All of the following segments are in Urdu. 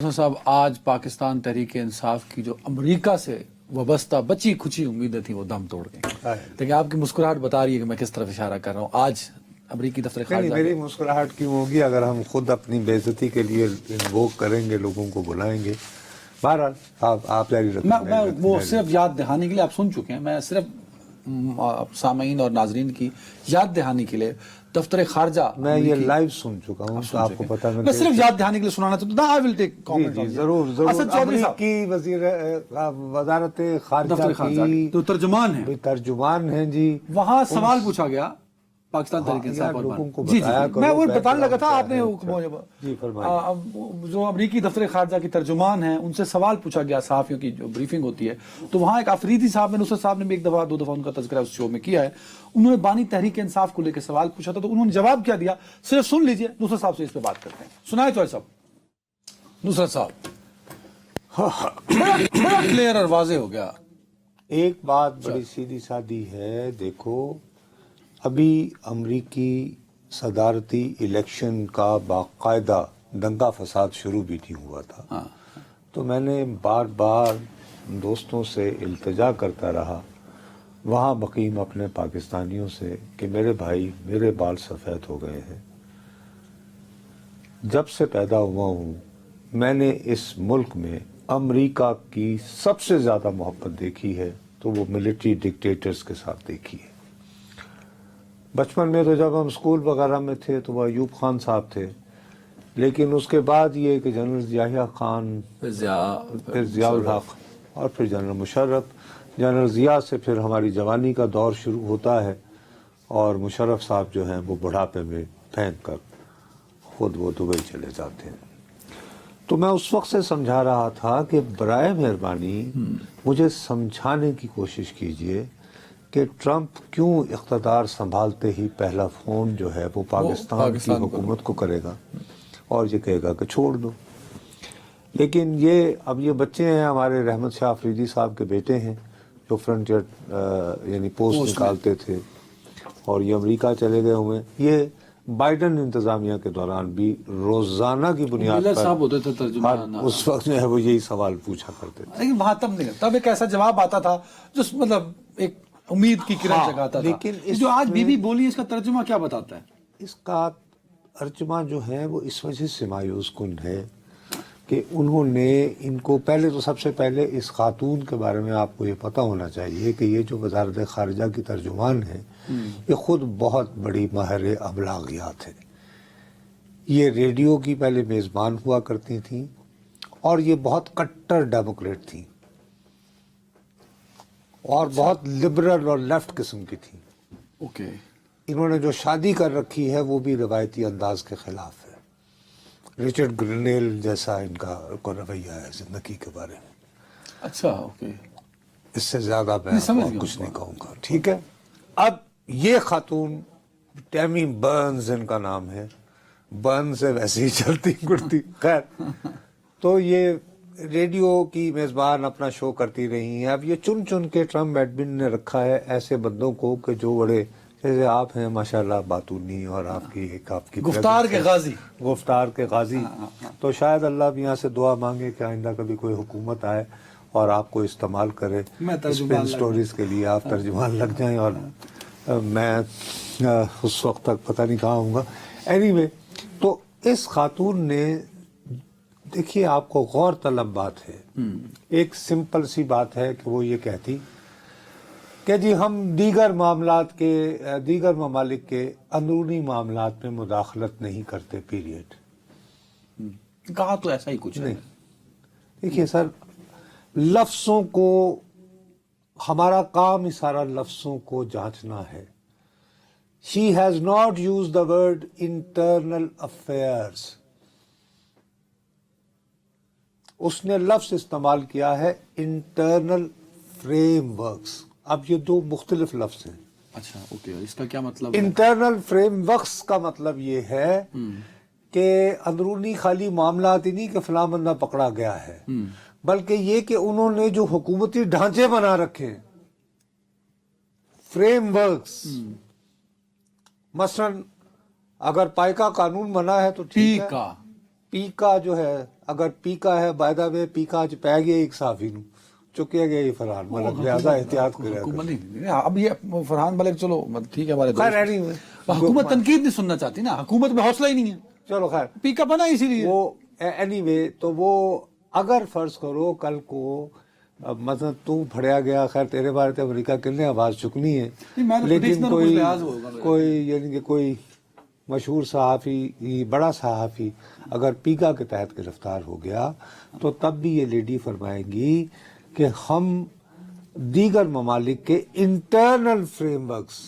صاحب آج پاکستان تحریک انصاف کی جو امریکہ سے وابستہ بچی کھچی امیدیں تھیں وہ دم توڑ گئی. لیکن آپ کی مسکراہٹ بتا رہی ہے کہ میں کس طرف اشارہ کر رہا ہوں. آج امریکی دفتر خارجہ میری مسکراہٹ کیوں ہوگی اگر ہم خود اپنی بے عزتی کے لیے انووک کریں گے، لوگوں کو بلائیں گے. بہرحال آپ جاری رکھیں. میں وہ صرف یاد دہانی کے لیے آپ سن چکے ہیں، میں صرف سامعین اور ناظرین کی یاد دہانی کے لیے دفتر خارجہ میں یہ لائیو سن چکا ہوں تو آپ کو پتا میں صرف یاد دہانی کے لیے سنانا چاہتا ہوں. I will take comment on it. ضرور اسد چودھری صاحب کی وزارت دفتر خارجہ کی تو ترجمان ہیں، ترجمان ہیں جی. وہاں سوال پوچھا گیا پاکستان تحریک انصاف اور لوگوں کو جی بتایا کرو. میں وہ بتانے لگا تھا. آپ نے جی فرمائیں. جو امریکی دفتر خارجہ کی ترجمان ہیں ان سے سوال پوچھا گیا، صحافیوں کی جو بریفنگ ہوتی ہے، تو وہاں ایک آفریدی صاحب نے، نصرت صاحب نے بھی ایک دفعہ دو دفعہ ان کا تذکرہ اس شو میں کیا ہے. انہوں نے بانی تحریک انصاف کو لے کے سوال پوچھا تھا تو انہوں نے جواب کیا دیا صرف سن لیجئے. نصرت صاحب سے اس پہ بات کرتے ہیں. سنائے تو صاحب. نصرت صاحب بڑا کلیئر اور واضح ہو گیا. ایک بات بڑی سیدھی سادی ہے. دیکھو ابھی امریکی صدارتی الیکشن کا باقاعدہ دنگا فساد شروع بھی نہیں ہوا تھا. تو میں نے بار بار دوستوں سے التجا کرتا رہا، وہاں مقیم اپنے پاکستانیوں سے، کہ میرے بھائی میرے بال سفید ہو گئے ہیں. جب سے پیدا ہوا ہوں میں نے اس ملک میں امریکہ کی سب سے زیادہ محبت دیکھی ہے تو وہ ملٹری ڈکٹیٹرز کے ساتھ دیکھی ہے. بچپن میں تو جب ہم اسکول وغیرہ میں تھے تو وہ ایوب خان صاحب تھے، لیکن اس کے بعد یہ کہ جنرل یحییٰ خان، پھر ضیاء الحق اور پھر جنرل مشرف. جنرل ضیاء سے پھر ہماری جوانی کا دور شروع ہوتا ہے اور مشرف صاحب جو ہیں وہ بڑھاپے میں پھینک کر خود وہ دبئی چلے جاتے ہیں. تو میں اس وقت سے سمجھا رہا تھا کہ برائے مہربانی مجھے سمجھانے کی کوشش کیجئے کہ ٹرمپ کیوں اقتدار سنبھالتے ہی پہلا فون جو ہے وہ پاکستان کی حکومت کو کرے گا اور یہ کہے گا کہ چھوڑ دو. لیکن اب یہ بچے ہیں ہمارے، رحمت شاہ آفریدی صاحب کے بیٹے ہیں جو فرنٹیئر یعنی پوسٹ نکالتے تھے، اور یہ امریکہ چلے گئے ہوئے. یہ بائیڈن انتظامیہ کے دوران بھی روزانہ کی بنیاد پر اس وقت جو ہے وہ یہی سوال پوچھا کرتے تھے. لیکن وہاں تب ایک ایسا جواب آتا تھا جو مطلب ایک امید کی کرن جگاتا تھا. لیکن جو آج بی بی بولی اس کا ترجمہ کیا بتاتا ہے؟ اس کا ترجمہ جو ہے وہ اس وجہ سے مایوس کن ہے کہ انہوں نے ان کو پہلے تو سب سے پہلے اس خاتون کے بارے میں آپ کو یہ پتہ ہونا چاہیے کہ یہ جو وزارت خارجہ کی ترجمان ہے یہ خود بہت بڑی ماہر ابلاغیات ہے. یہ ریڈیو کی پہلے میزبان ہوا کرتی تھیں اور یہ بہت کٹر ڈیموکریٹ تھیں اور بہت لبرل اور لیفٹ قسم کی تھیں. اوکے. انہوں نے جو شادی کر رکھی ہے وہ بھی روایتی انداز کے خلاف ہے. رچرڈ گرینیل جیسا ان کا رویہ ہے زندگی کے بارے میں. اچھا اوکے. اس سے زیادہ میں کچھ نہیں کہوں گا. ٹھیک ہے. اب یہ خاتون ٹیمی برنز ان کا نام ہے، برنز سے ویسے ہی چلتی گڑتی. خیر، تو یہ ریڈیو کی میزبان اپنا شو کرتی رہی ہیں. اب یہ چن چن کے ٹرمپ ایڈمن نے رکھا ہے ایسے بندوں کو کہ جو بڑے، جیسے آپ ہیں ماشاءاللہ باتونی، اور آپ کی گفتار کے غازی. تو شاید اللہ بھی یہاں سے دعا مانگے کہ آئندہ کبھی کوئی حکومت آئے اور آپ کو استعمال کرے اسپن سٹوریز کے لیے، آپ ترجمان لگ جائیں اور میں اس وقت تک پتہ نہیں کہاں ہوں گا. اینی وے، تو اس خاتون نے، دیکھیے آپ کو غور طلب بات ہے، ایک سمپل سی بات ہے کہ وہ یہ کہتی کہ جی ہم دیگر ممالک کے اندرونی معاملات میں مداخلت نہیں کرتے، پیریڈ. کہا تو ایسا ہی کچھ نہیں. دیکھیے سر، لفظوں کو، ہمارا کام ہی سارا لفظوں کو جانچنا ہے. She has not used the word internal affairs. اس نے لفظ استعمال کیا ہے انٹرنل فریم ورکس. اب یہ دو مختلف لفظ ہیں. اچھا اوکے. اس کا کیا مطلب؟ انٹرنل فریم ورکس کا مطلب یہ ہے کہ اندرونی خالی معاملات ہی نہیں کہ فلاں بندہ پکڑا گیا ہے، بلکہ یہ کہ انہوں نے جو حکومتی ڈھانچے بنا رکھے ہیں، فریم ورکس. مثلا اگر پائکا قانون بنا ہے تو ٹھیک ہے، پیکا جو ہے اگر پیکا ہے بائی دا وے پیکا اج پی گیا ایک صحافی نو چکیا گیا یہ فرحان ملک لہذا احتیاط کرے حکومت نہیں اب یہ فرحان ملک چلو ٹھیک ہے ہمارے خیر دوست، anyway، حکومت تنقید نہیں سننا چاہتی نا، حکومت میں حوصلہ ہی نہیں ہے، چلو خیر پیکا بنا اسی لیے وہ اینی وے تو وہ اگر فرض کرو کل کو اب مثلا تو پھڑیا گیا، خیر تیرے بارے تے امریکہ کنے آواز چکنی ہے، میں نے لیکن traditional کچھ لحاظ ہوگا کوئی یعنی کہ کوئی مشہور صحافی بڑا صحافی اگر پیکا کے تحت گرفتار ہو گیا تو تب بھی یہ لیڈی فرمائیں گی کہ ہم دیگر ممالک کے internal frame works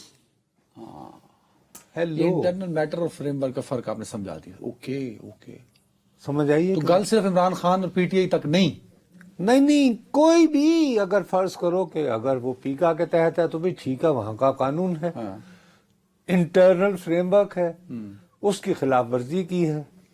hello internal matter اور فریم ورک کا فرق آپ نے سمجھا دیا، اوکے اوکے، سمجھ آئیے تو گل صرف عمران خان اور پی ٹی آئی تک نہیں، نہیں کوئی بھی اگر فرض کرو کہ اگر وہ پیکا کے تحت ہے تو بھی ٹھیک ہے، وہاں کا قانون ہے، ہاں انٹرنل فریم ورک ہے، اس کی خلاف ورزی کی ہے